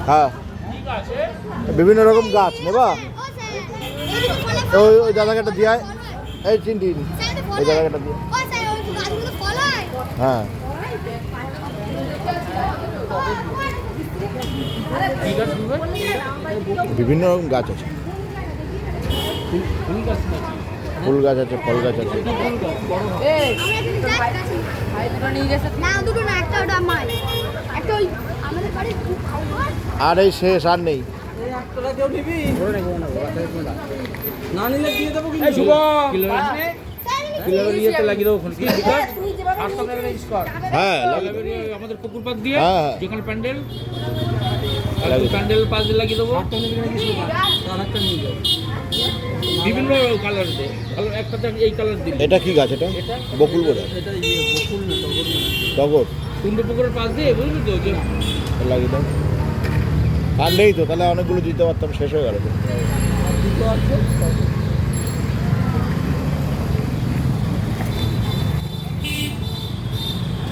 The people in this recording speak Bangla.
হ্যাঁ, বিভিন্ন রকম গাছ নেবা। ওই ওই জায়গাটা দিয়ে এই চিনটি ওই জায়গাটা দিয়ে। হ্যাঁ, বিভিন্ন রকম গাছ আছে, ফুল গাছ আছে, ফল গাছ আছে। আর এই শেষ আর নেই। হ্যাঁ, আমাদের পুকুর পাড় দিয়ে হ্যাঁ, যেখানে প্যান্ডেল পাশ দিয়ে লাগিয়ে দেবো। বিভিন্ন কালার একটা এই কালার দিন। এটা কি গাছ? এটা বকুল বোধ হয়, টগর। কুন্ড পুকুরের পাশ দিয়ে বুঝলি তো লাগিয়ে দাও। আর নেই তো, তাহলে অনেকগুলো দিতে পারতাম, শেষ হয়ে গেল তো।